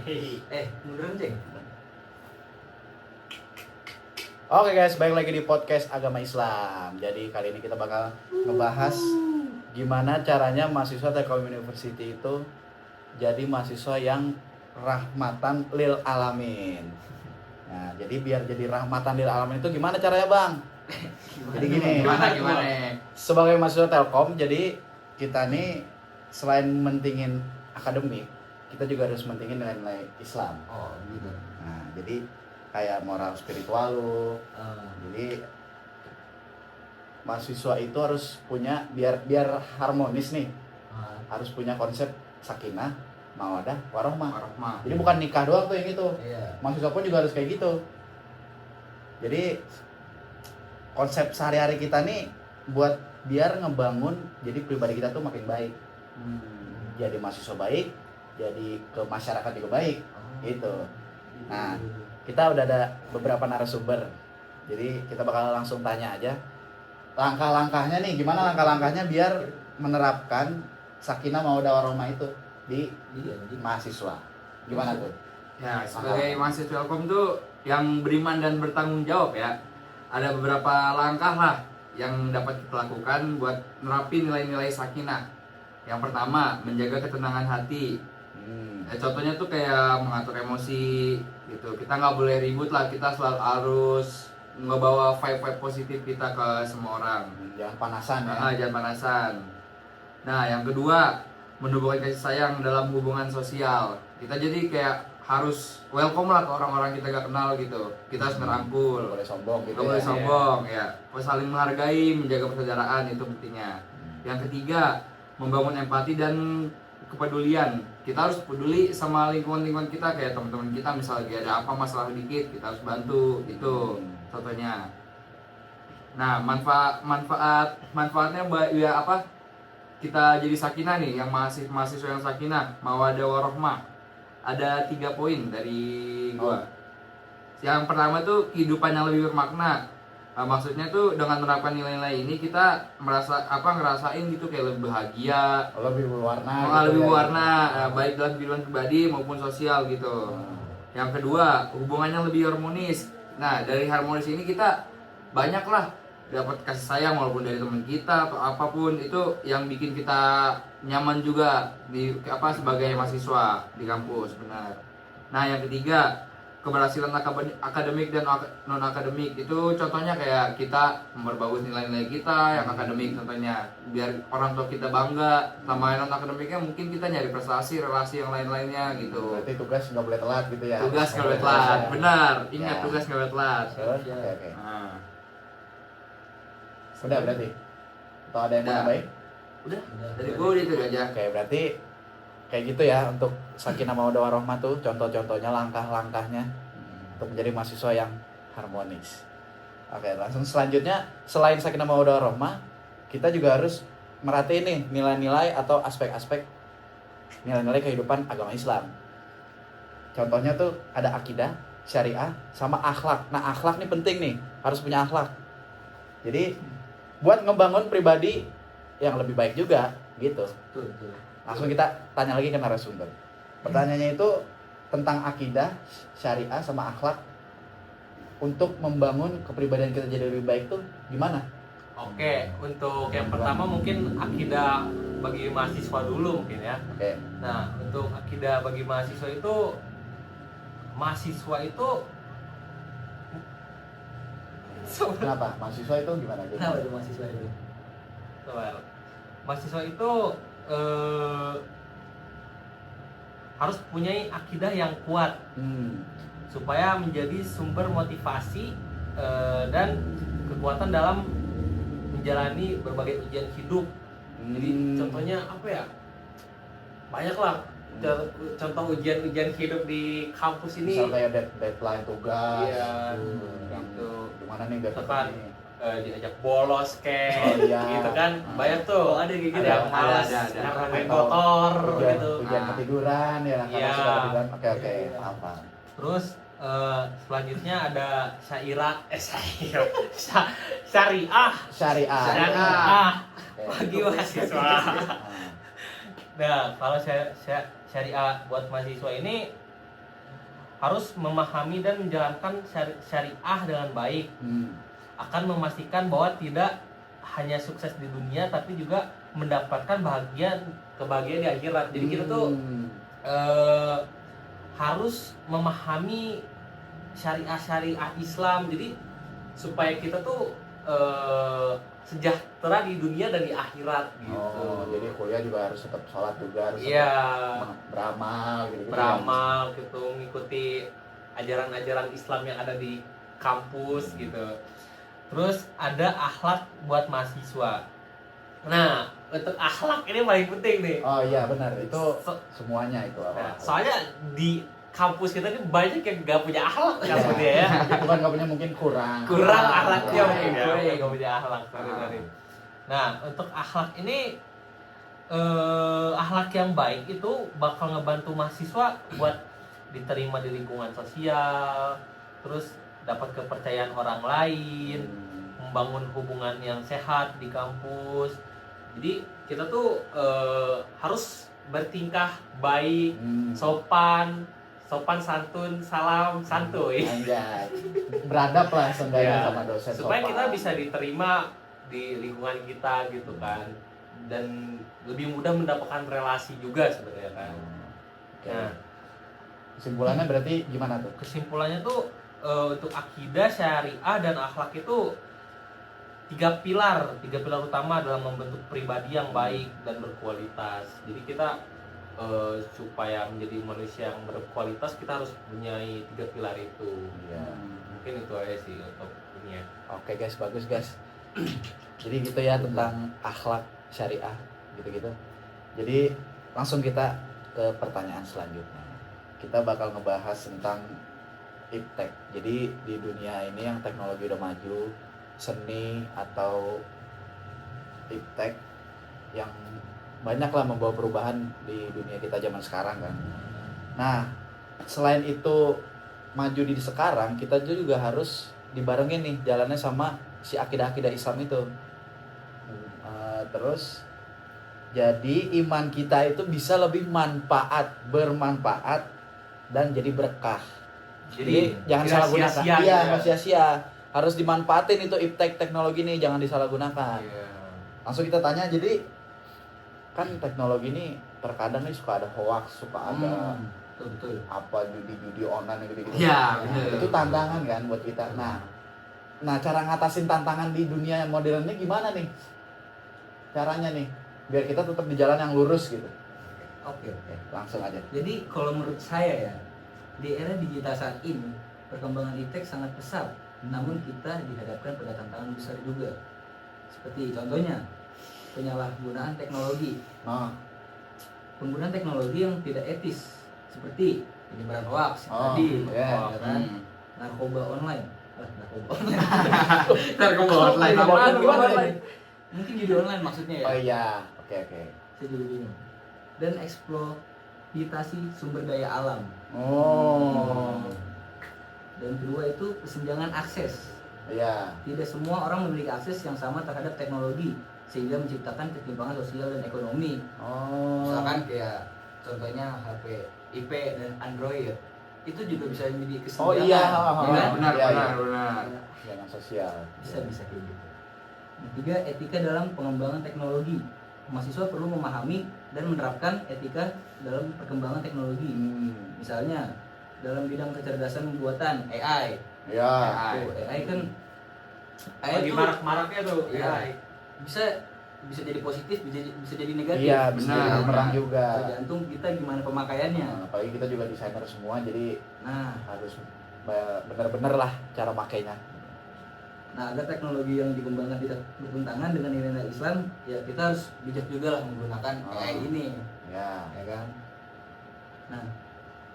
Munduran ceng. Oke guys, balik lagi di podcast Agama Islam. Jadi kali ini kita bakal ngebahas gimana caranya mahasiswa Telkom University itu jadi mahasiswa yang rahmatan lil alamin. Nah, jadi biar jadi rahmatan lil alamin itu gimana caranya, Bang? Jadi gini. Gimana? Sebagai mahasiswa Telkom, jadi kita nih selain mentingin akademik, kita juga harus mentingin nilai-nilai Islam. Oh, gitu. Nah, jadi kayak moral spiritual lu. Jadi mahasiswa itu harus punya biar harmonis nih. Harus punya konsep sakinah, mawadah, warohmah. Jadi bukan nikah doang tuh yang itu. Iya. Mahasiswa pun juga harus kayak gitu. Jadi konsep sehari-hari kita nih buat biar ngebangun jadi pribadi kita tuh makin baik. Jadi mahasiswa baik, jadi ke masyarakat juga baik. Gitu. Nah, kita udah ada beberapa narasumber. Jadi kita bakal langsung tanya aja langkah-langkahnya nih, gimana langkah-langkahnya biar menerapkan sakinah mawaddah warahmah itu di mahasiswa. Gimana tuh? Ya, sebagai mahasiswa Telkom tuh yang beriman dan bertanggung jawab ya. Ada beberapa langkah lah yang dapat kita lakukan buat nerapin nilai-nilai sakinah. Yang pertama, menjaga ketenangan hati. Contohnya tuh kayak mengatur emosi gitu. Kita nggak boleh ribut lah, kita selalu harus ngebawa vibe positif kita ke semua orang. Jangan panasan ya. Jangan panasan. Nah, yang kedua, menumbuhkan kasih sayang dalam hubungan sosial. Kita jadi kayak harus welcome lah ke orang-orang kita gak kenal gitu. Kita harus ngerangkul. Nggak boleh sombong gitu. Nggak boleh sombong ya. Saling menghargai, menjaga persaudaraan itu pentingnya. Yang ketiga, membangun empati dan kepedulian. Kita harus peduli sama lingkungan kita, kayak teman-teman kita misalnya lagi ada apa masalah dikit, kita harus bantu. Itu contohnya. Nah, manfaatnya ya apa? Kita jadi sakinah nih, yang mahasiswa yang sakinah, mawaddah warahmah. Ada 3 poin dari gua. Yang pertama tuh kehidupan yang lebih bermakna. Maksudnya tuh dengan menerapkan nilai-nilai ini kita ngerasain gitu kayak lebih bahagia, lebih berwarna. Lebih berwarna, baik dalam kehidupan pribadi maupun sosial gitu. Yang kedua, hubungannya lebih harmonis. Nah, dari harmonis ini kita banyak lah dapat kasih sayang walaupun dari teman kita atau apapun, itu yang bikin kita nyaman juga sebagai mahasiswa di kampus, benar. Nah, yang ketiga, keberhasilan akademik dan non akademik. Itu contohnya kayak kita memperbagus nilai-nilai kita yang akademik contohnya, biar orang tua kita bangga. Sama non akademiknya mungkin kita nyari prestasi, relasi yang lain-lainnya gitu. Berarti tugas nggak boleh telat gitu ya. Tugas nggak boleh telat, benar. Ingat ya. Tugas nggak boleh telat. Oke. Nah. Udah berarti? Atau ada yang mau nambahin? Udah. Dari gue itu aja. Oke, berarti kayak gitu ya untuk sakinah mawaddah warahmah tuh contoh-contohnya, langkah-langkahnya untuk menjadi mahasiswa yang harmonis. Oke, langsung selanjutnya, selain sakinah mawaddah warahmah, kita juga harus merhatiin nih nilai-nilai atau aspek-aspek nilai-nilai kehidupan agama Islam. Contohnya tuh ada akidah, syariah, sama akhlak. Nah, akhlak nih penting nih, harus punya akhlak. Jadi buat ngebangun pribadi yang lebih baik juga gitu. Langsung kita tanya lagi ke narasumber. Pertanyaannya itu tentang akidah, syariah, sama akhlak. Untuk membangun kepribadian kita jadi lebih baik tuh gimana? Oke, untuk yang pertama mungkin akidah bagi mahasiswa dulu mungkin ya. Oke. Nah, untuk akidah bagi mahasiswa itu Kenapa? Mahasiswa itu gimana? Kenapa itu mahasiswa itu? Mahasiswa itu harus punya akidah yang kuat supaya menjadi sumber motivasi dan kekuatan dalam menjalani berbagai ujian hidup. Jadi contohnya apa ya? Banyak lah contoh ujian hidup di kampus ini. Misal kayak deadline tugas. Iya, gitu. Gimana nih deadline ini? Diajak bolos gitu kan. Banyak tuh. Ada kayak gitu. Ada malas karena main motor gitu. Ujian ketiduran ya, karena sudah ketiduran. Oke, apa? Terus selanjutnya ada syariah bagi mahasiswa. Nah, kalau syariah buat mahasiswa ini harus memahami dan menjalankan syariah dengan baik, akan memastikan bahwa tidak hanya sukses di dunia tapi juga mendapatkan kebahagiaan di akhirat. Jadi kita tuh harus memahami syariah Islam, jadi supaya kita tuh sejahtera di dunia dan di akhirat gitu. Oh, jadi kuliah juga harus tetap sholat juga, harus Iya, tetap beramal gitu. beramal gitu, mengikuti ajaran-ajaran Islam yang ada di kampus gitu. Terus ada akhlak buat mahasiswa. Nah, untuk akhlak ini paling penting nih. Oh iya benar, itu semuanya itu apa? Nah, soalnya di kampus kita ini banyak yang gak punya akhlak kan sebenarnya ya. Bukan nggak punya, mungkin kurang Akhlaknya mungkin ya, kurang. gak punya akhlak. Sorry. Nah, untuk akhlak ini akhlak yang baik itu bakal ngebantu mahasiswa buat diterima di lingkungan sosial, terus dapat kepercayaan orang lain, membangun hubungan yang sehat di kampus. Jadi kita tuh harus bertingkah baik, sopan santun, salam santuy. Anjay. Beradab lah seenggaknya Ya, sama dosen. supaya sopan. kita bisa diterima di lingkungan kita gitu kan, dan lebih mudah mendapatkan relasi juga sebenarnya kan. Oke. Nah, Kesimpulannya berarti gimana tuh? kesimpulannya tuh untuk akidah, syariah, dan akhlak itu tiga pilar utama dalam membentuk pribadi yang baik dan berkualitas. Jadi kita supaya menjadi manusia yang berkualitas, kita harus punya tiga pilar itu. Iya. Mungkin itu aja sih untuk ini ya. Oke guys, bagus guys. Jadi gitu ya tentang akhlak syariah gitu-gitu. Jadi langsung kita ke pertanyaan selanjutnya. Kita bakal ngebahas tentang iptek. Jadi di dunia ini yang teknologi udah maju, seni atau iptek yang banyak lah membawa perubahan di dunia kita zaman sekarang kan. Nah, selain itu maju di sekarang, kita juga harus dibarengin nih jalannya sama si akidah-akidah Islam itu. Terus jadi iman kita itu bisa lebih bermanfaat dan jadi berkah. Jadi jangan tidak salah gunakan. sia-sia Iya, gitu nggak sia-sia. Harus dimanfaatin itu iptek teknologi ini, jangan disalahgunakan. Iya. Langsung kita tanya, jadi kan teknologi ini terkadang nih suka ada hoax, suka ada Betul. apa judi online gitu-gitu. Iya, bener. Itu tantangan kan buat kita. Nah, cara ngatasin tantangan di dunia yang modern ini gimana nih? Caranya nih biar kita tetap di jalan yang lurus gitu. Oke. Langsung aja. Jadi kalau menurut saya ya, di era digital saat ini perkembangan iptek sangat pesat, namun kita dihadapkan pada tantangan besar juga. Seperti contohnya penyalahgunaan teknologi, penggunaan teknologi yang tidak etis, seperti penyebaran hoax tadi, ya kan? Narkoba online, Narkoba online apaan? Gimana online? Mungkin judi online maksudnya ya. Oh iya, oke. Saya juga bingung. Dan eksploitasi sumber daya alam. Dan kedua itu kesenjangan akses. Iya. Tidak semua orang memiliki akses yang sama terhadap teknologi, sehingga menciptakan ketimpangan sosial dan ekonomi. Misalkan kayak contohnya HP IP dan Android, itu juga bisa menjadi kesenjangan. Oh iya, Benar. Jangan sosial. Bisa kayak gitu. Yang ketiga, etika dalam pengembangan teknologi. Mahasiswa perlu memahami dan menerapkan etika dalam perkembangan teknologi. Misalnya dalam bidang kecerdasan buatan AI. Iya. AI kan Lagi itu marak-maraknya tuh. ya, bisa jadi positif, bisa jadi negatif. Iya, bisa Benar, jadi bumerang benar. juga. Tergantung kita gimana pemakaiannya. Apalagi kita juga desainer semua, jadi Nah, harus benar-benar lah cara makainya. agar teknologi yang dikembangkan tidak bertentangan dengan nilai-nilai Islam, ya kita harus bijak juga lah menggunakan AI ini, Ya. ya kan. Nah,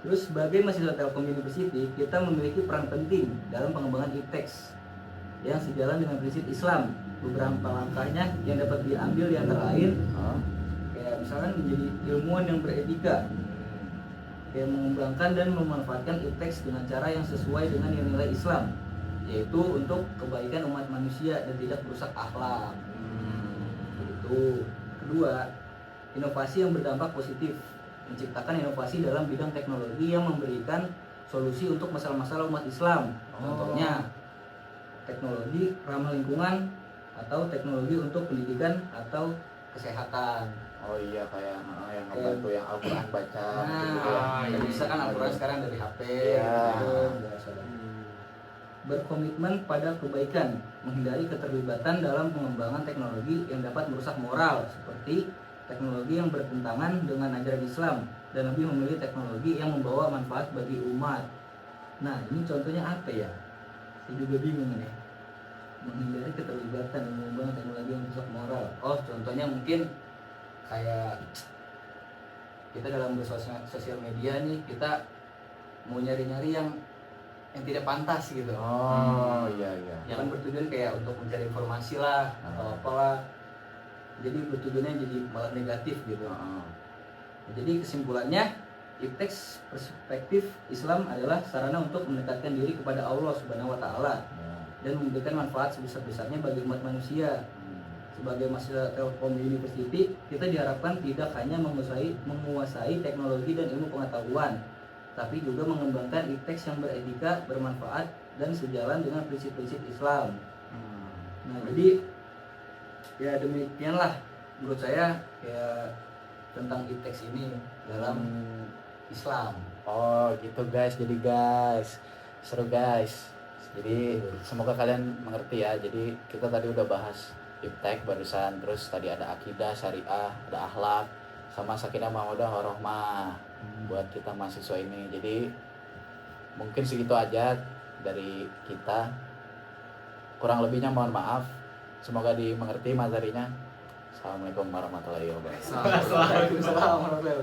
terus sebagai mahasiswa Telkom University, kita memiliki peran penting dalam pengembangan iptek yang sejalan dengan prinsip Islam. Beberapa langkahnya yang dapat diambil di antara lain, kayak misalkan menjadi ilmuwan yang beretika, kayak mengembangkan dan memanfaatkan iptek dengan cara yang sesuai dengan nilai-nilai Islam, yaitu untuk kebaikan umat manusia dan tidak merusak akhlak. Itu. Kedua, inovasi yang berdampak positif, menciptakan inovasi dalam bidang teknologi yang memberikan solusi untuk masalah-masalah umat Islam. Contohnya teknologi ramah lingkungan atau teknologi untuk pendidikan atau kesehatan. Oh iya, kayak yang ngebantu yang Al-Quran baca gitu ya. Nah, bisa kan Al-Quran sekarang dari HP. Iya. Gitu, biasa. Berkomitmen pada kebaikan, menghindari keterlibatan dalam pengembangan teknologi yang dapat merusak moral, seperti teknologi yang bertentangan dengan ajaran Islam, dan lebih memilih teknologi yang membawa manfaat bagi umat. Nah, ini contohnya apa ya? Saya juga bingung nih. Menghindari keterlibatan dalam pengembangan teknologi yang merusak moral. Oh, contohnya mungkin kayak kita dalam bersosial media nih, kita mau nyari-nyari yang tidak pantas gitu. Oh iya. Yang kan bertujuan kayak untuk mencari informasi lah atau apalah. Jadi bertujuannya jadi malah negatif gitu. Jadi kesimpulannya, IPTEX perspektif Islam adalah sarana untuk mendekatkan diri kepada Allah Subhanahu wa taala dan memberikan manfaat sebesar-besarnya bagi umat manusia. Sebagai mahasiswa Telkom University, kita diharapkan tidak hanya menguasai teknologi dan ilmu pengetahuan, tapi juga mengembangkan IPTEX yang beretika, bermanfaat, dan sejalan dengan prinsip-prinsip Islam. Nah, jadi ya demikianlah menurut saya ya tentang IPTEX ini dalam Islam. Oh gitu guys, jadi guys seru guys. Jadi semoga kalian mengerti ya. Jadi kita tadi udah bahas IPTEX barusan, terus tadi ada akidah, syariah, ada akhlak, sama sakinah mawaddah warahmah buat kita mahasiswa ini. Jadi mungkin segitu aja dari kita. Kurang lebihnya mohon maaf. Semoga dimengerti materinya. Assalamualaikum warahmatullahi wabarakatuh. Assalamualaikum. Waalaikumsalam warahmatullahi wabarakatuh.